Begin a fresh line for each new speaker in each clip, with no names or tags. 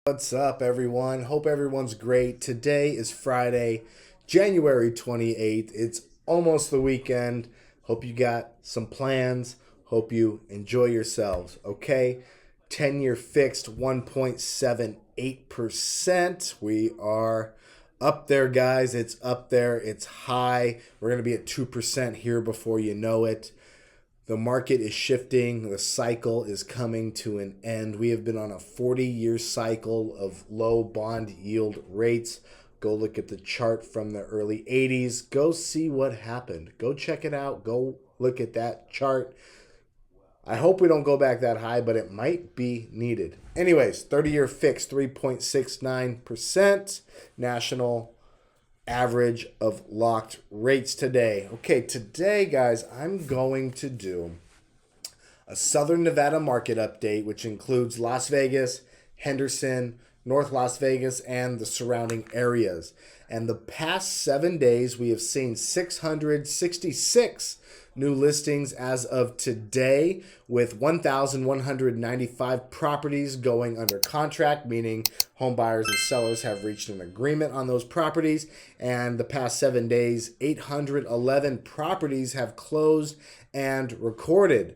What's up, everyone? Hope everyone's great. Today is Friday, January 28th. It's almost the weekend. Hope you got some plans. Hope you enjoy yourselves, okay? 10-year fixed 1.78%. We are up there, guys. It's up there. It's high. We're going to be at 2% here before you know it. The market is shifting. The cycle is coming to an end. We have been on a 40-year cycle of low bond yield rates. Go look at the chart from the early 80s. Go see what happened. Go check it out. Go look at that chart. I hope we don't go back that high, but it might be needed. Anyways, 30-year fixed 3.69%. National average of locked rates today. Okay, today, guys, I'm going to do a Southern Nevada market update, which includes Las Vegas, Henderson, North Las Vegas, and the surrounding areas. And the past 7 days, we have seen 666 new listings as of today, with 1,195 properties going under contract, meaning home buyers and sellers have reached an agreement on those properties. And the past 7 days, 811 properties have closed and recorded.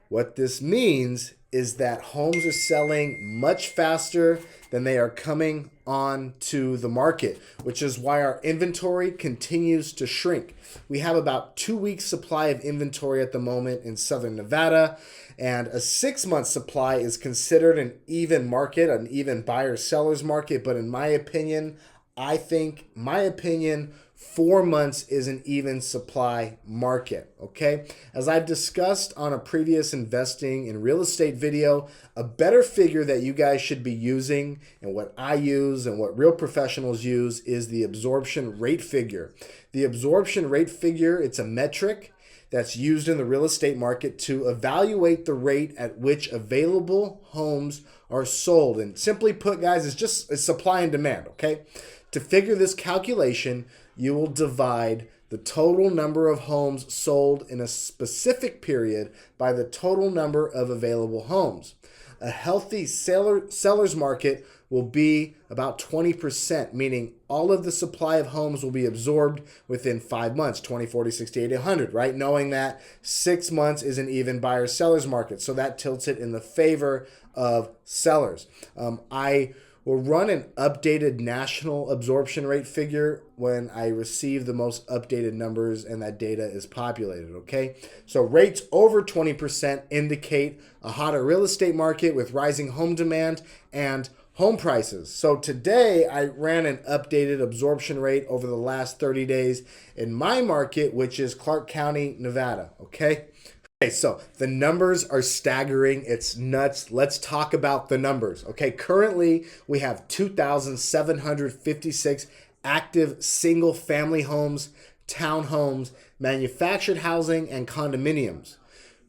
What this means is that homes are selling much faster than they are coming on to the market, which is why our inventory continues to shrink. We have about 2 weeks supply of inventory at the moment in Southern Nevada, and a 6-month supply is considered an even market, an even buyer-seller's market. But in my opinion, 4 months is an even supply market, okay? As I've discussed on a previous investing in real estate video, a better figure that you guys should be using, and what I use and what real professionals use, is the absorption rate figure. The absorption rate figure, it's a metric that's used in the real estate market to evaluate the rate at which available homes are sold. And simply put, guys, it's supply and demand, okay? To figure this calculation, you will divide the total number of homes sold in a specific period by the total number of available homes. A healthy seller's market will be about 20%, meaning all of the supply of homes will be absorbed within 5 months, 20, 40, 60, 80, 100, right? Knowing that 6 months is an even buyer-seller's market. So that tilts it in the favor of sellers. We'll run an updated national absorption rate figure when I receive the most updated numbers and that data is populated, okay? So rates over 20% indicate a hotter real estate market with rising home demand and home prices. So today I ran an updated absorption rate over the last 30 days in my market, which is Clark County, Nevada, okay? Okay, so the numbers are staggering. It's nuts. Let's talk about the numbers. Okay, currently we have 2,756 active single-family homes, townhomes, manufactured housing, and condominiums.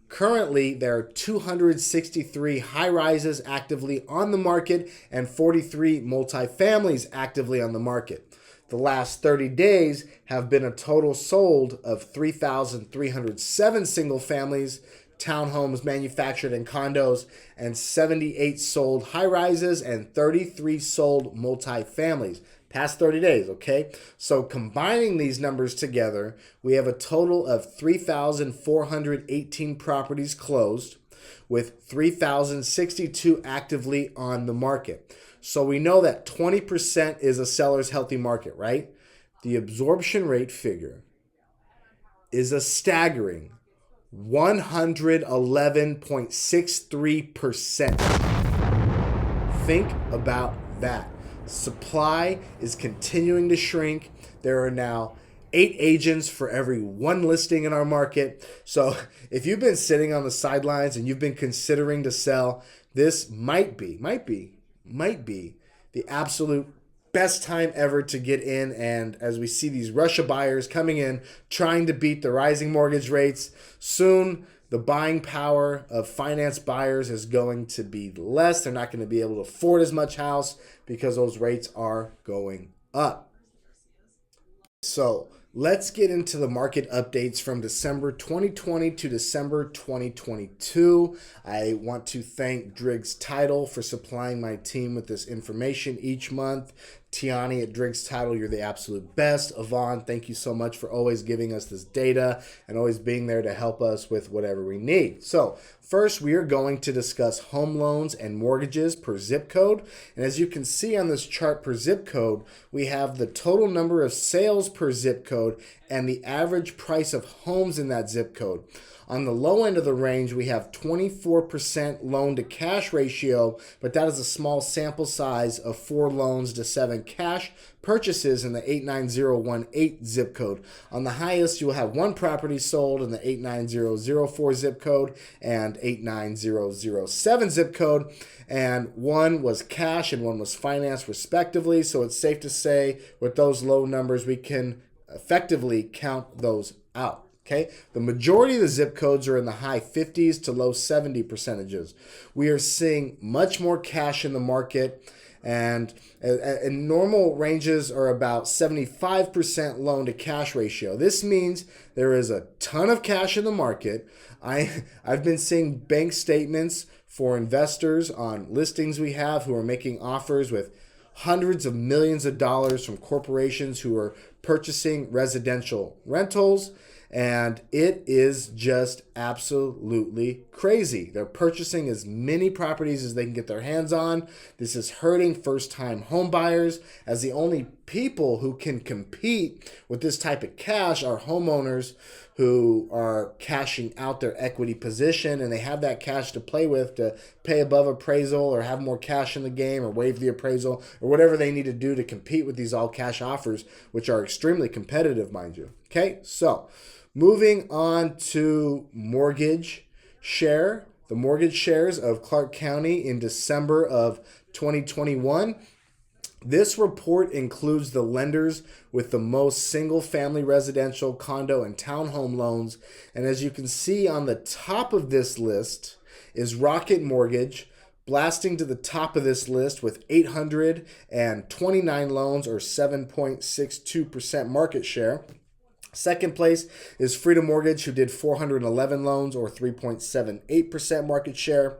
Currently, there are 263 high-rises actively on the market and 43 multifamilies actively on the market. The last 30 days have been a total sold of 3,307 single families, townhomes, manufactured, and condos, and 78 sold high-rises and 33 sold multifamilies. Past 30 days, okay? So combining these numbers together, we have a total of 3,418 properties closed, with 3,062 actively on the market. So we know that 20% is a seller's healthy market, right? The absorption rate figure is a staggering 111.63%. Think about that. Supply is continuing to shrink. There are now 8 agents for every 1 listing in our market. So if you've been sitting on the sidelines and you've been considering to sell, this might be the absolute best time ever to get in. And as we see these rush of buyers coming in, trying to beat the rising mortgage rates, soon the buying power of finance buyers is going to be less. They're not going to be able to afford as much house because those rates are going up. So Let's get into the market updates from December 2020 to December 2022. I want to thank Driggs Title for supplying my team with this information each month. Tiani at Driggs Title, you're the absolute best. Yvonne, thank you so much for always giving us this data and always being there to help us with whatever we need. So first, we are going to discuss home loans and mortgages per zip code. And as you can see on this chart per zip code, we have the total number of sales per zip code and the average price of homes in that zip code. On the low end of the range, we have 24% loan to cash ratio, but that is a small sample size of 4 loans to 7 cash purchases in the 89018 zip code. On the highest, you will have 1 property sold in the 89004 zip code and 89007 zip code, and 1 was cash and 1 was financed respectively. So it's safe to say with those low numbers, we can effectively count those out. Okay, the majority of the zip codes are in the high 50s to low 70 percentages. We are seeing much more cash in the market, and normal ranges are about 75% loan to cash ratio. This means there is a ton of cash in the market. I've been seeing bank statements for investors on listings we have who are making offers with hundreds of millions of dollars from corporations who are purchasing residential rentals. And it is just absolutely crazy. They're purchasing as many properties as they can get their hands on. This is hurting first-time home buyers, as the only people who can compete with this type of cash are homeowners who are cashing out their equity position, and they have that cash to play with to pay above appraisal or have more cash in the game or waive the appraisal or whatever they need to do to compete with these all-cash offers, which are extremely competitive, mind you. Okay, so moving on to mortgage share. The mortgage shares of Clark County in December of 2021. This report includes the lenders with the most single-family residential, condo, and townhome loans. And as you can see on the top of this list is Rocket Mortgage, blasting to the top of this list with 829 loans or 7.62% market share. Second place is Freedom Mortgage, who did 411 loans or 3.78% market share.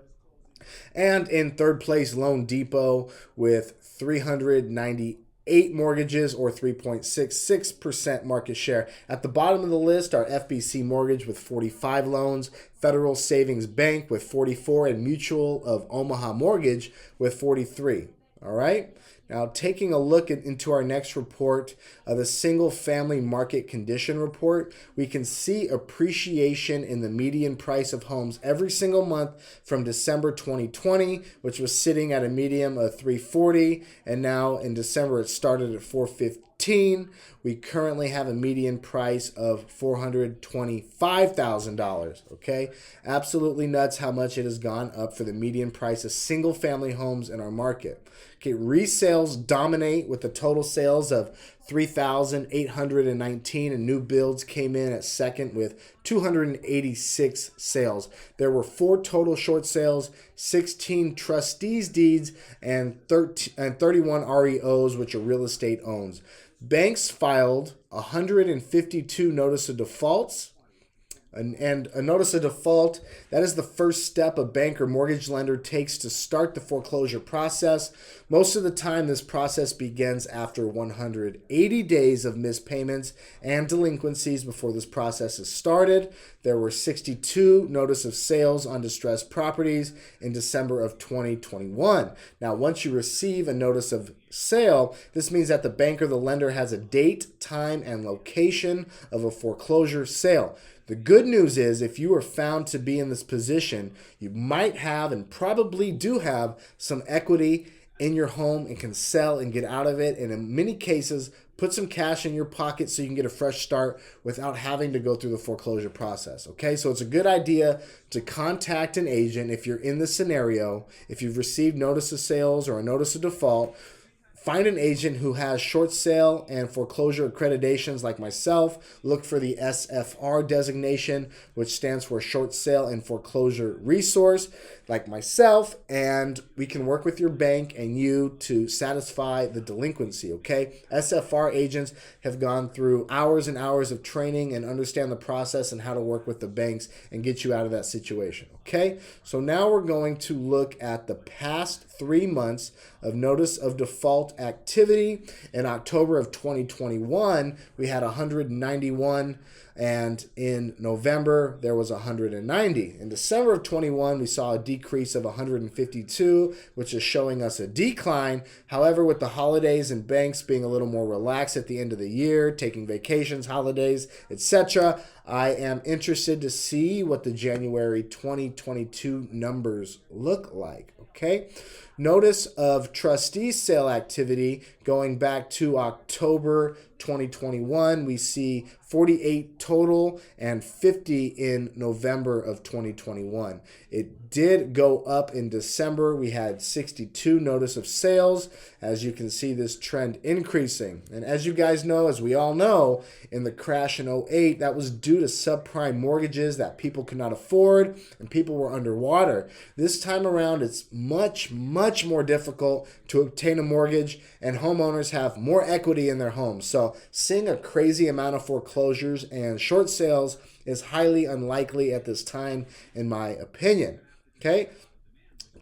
And in third place, Loan Depot with 398 mortgages or 3.66% market share. At the bottom of the list are FBC Mortgage with 45 loans, Federal Savings Bank with 44, and Mutual of Omaha Mortgage with 43. All right. Now, taking a look into our next report, the single family market condition report, we can see appreciation in the median price of homes every single month from December 2020, which was sitting at a median of 340, and now in December it started at 415. We currently have a median price of $425,000. Okay, absolutely nuts how much it has gone up for the median price of single family homes in our market. Okay, resales dominate with the total sales of 3,819, and new builds came in at second with 286 sales. There were 4 total short sales, 16 trustees deeds, and 31 REOs, which are real estate owns. Banks filed 152 notice of defaults. And a notice of default, that is the first step a bank or mortgage lender takes to start the foreclosure process. Most of the time, this process begins after 180 days of missed payments and delinquencies before this process is started. There were 62 notice of sales on distressed properties in December of 2021. Now, once you receive a notice of sale, this means that the bank or the lender has a date, time, and location of a foreclosure sale. The good news is if you are found to be in this position, you might have and probably do have some equity in your home and can sell and get out of it. And in many cases, put some cash in your pocket so you can get a fresh start without having to go through the foreclosure process. Okay, so it's a good idea to contact an agent if you're in this scenario. If you've received notice of sales or a notice of default, find an agent who has short sale and foreclosure accreditations like myself. Look for the SFR designation, which stands for Short Sale and Foreclosure Resource. like myself, and we can work with your bank and you to satisfy the delinquency, okay? SFR agents have gone through hours and hours of training and understand the process and how to work with the banks and get you out of that situation, okay? So now we're going to look at the past 3 months of notice of default activity. In October of 2021, we had 191, and in November there was 190. In December of 21, we saw a decrease of 152, which is showing us a decline. However, with the holidays and banks being a little more relaxed at the end of the year, taking vacations, holidays, etc., I am interested to see what the January 2022 numbers look like, okay? Notice of trustee sale activity going back to October 2021. We see 48 total and 50 in November of 2021. It did go up in December. We had 62 notice of sales. As you can see, this trend increasing. And as you guys know, as we all know, in the crash in 08, that was due to subprime mortgages that people could not afford and people were underwater. This time around, it's much more difficult to obtain a mortgage, and homeowners have more equity in their homes. So seeing a crazy amount of foreclosures and short sales is highly unlikely at this time, in my opinion. Okay?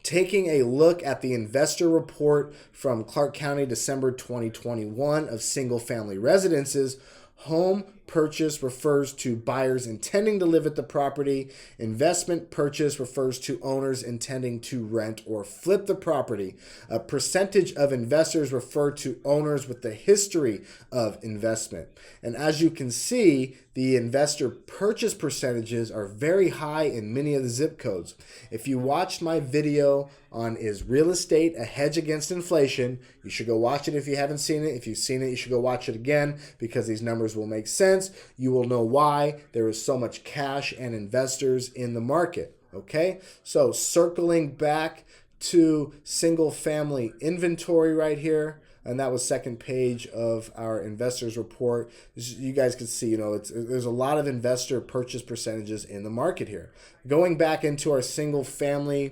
Taking a look at the investor report from Clark County, December 2021 of single-family residences, home purchase refers to buyers intending to live at the property. Investment purchase refers to owners intending to rent or flip the property. A percentage of investors refer to owners with the history of investment. And as you can see, the investor purchase percentages are very high in many of the zip codes. If you watched my video on Is Real Estate a Hedge Against Inflation, you should go watch it if you haven't seen it. If you've seen it, you should go watch it again because these numbers will make sense. You will know why there is so much cash and investors in the market. Okay, so circling back to single family inventory right here, and that was second page of our investors report. You guys can see, there's a lot of investor purchase percentages in the market here. Going back into our single families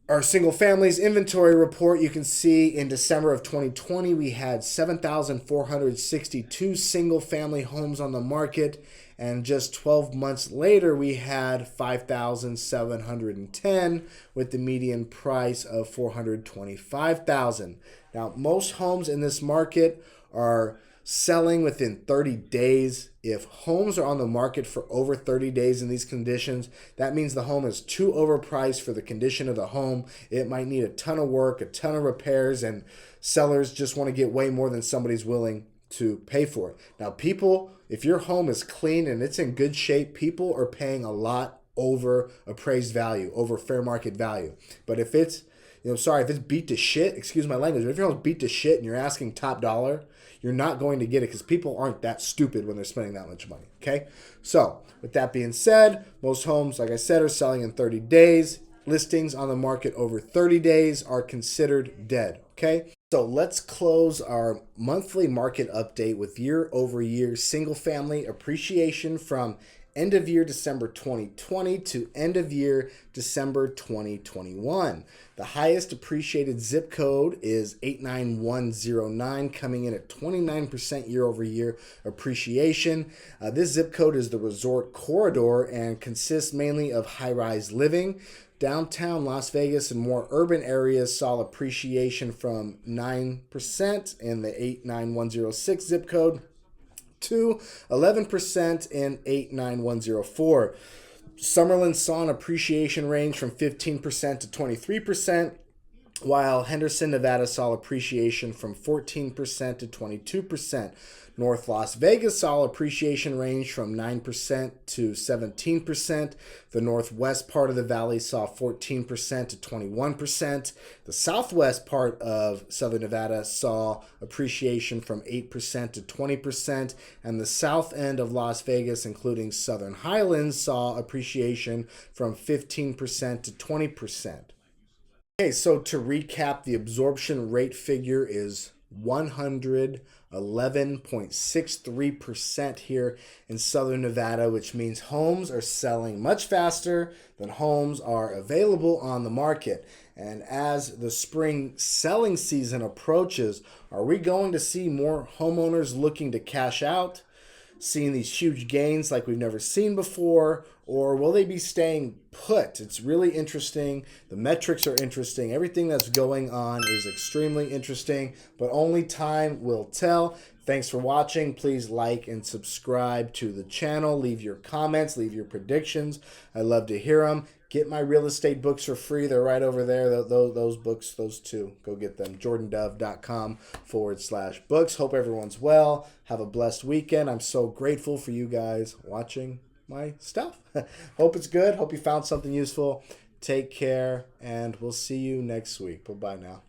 inventory report, you can see in December of 2020, we had 7,462 single family homes on the market. And just 12 months later, we had 5,710 with the median price of $425,000. Now, most homes in this market are selling within 30 days. If homes are on the market for over 30 days in these conditions, that means the home is too overpriced for the condition of the home. It might need a ton of work, a ton of repairs, and sellers just want to get way more than somebody's willing to pay for it. Now, people, if your home is clean and it's in good shape, people are paying a lot over appraised value, over fair market value. But if it's, if it's beat to shit, excuse my language, but if your home's beat to shit and you're asking top dollar, you're not going to get it because people aren't that stupid when they're spending that much money, okay? So, with that being said, most homes, like I said, are selling in 30 days. Listings on the market over 30 days are considered dead, okay? So let's close our monthly market update with year-over-year single-family appreciation from end of year December 2020 to end of year December 2021. The highest appreciated zip code is 89109, coming in at 29% year-over-year appreciation. This zip code is the resort corridor and consists mainly of high-rise living. Downtown Las Vegas and more urban areas saw appreciation from 9% in the 89106 zip code to 11% in 89104. Summerlin saw an appreciation range from 15% to 23%, while Henderson, Nevada saw appreciation from 14% to 22%. North Las Vegas saw appreciation range from 9% to 17%. The northwest part of the valley saw 14% to 21%. The southwest part of Southern Nevada saw appreciation from 8% to 20%. And the south end of Las Vegas, including Southern Highlands, saw appreciation from 15% to 20%. Okay, so to recap, the absorption rate figure is 111.63% here in Southern Nevada, which means homes are selling much faster than homes are available on the market. And as the spring selling season approaches, are we going to see more homeowners looking to cash out, seeing these huge gains like we've never seen before, or will they be staying put? It's really interesting. The metrics are interesting. Everything that's going on is extremely interesting, but only time will tell. Thanks for watching. Please like and subscribe to the channel. Leave your comments, leave your predictions. I love to hear them. Get my real estate books for free. They're right over there. Those books, those two. Go get them. jordandove.com/books. Hope everyone's well. Have a blessed weekend. I'm so grateful for you guys watching my stuff. Hope it's good. Hope you found something useful. Take care, and we'll see you next week. Bye-bye now.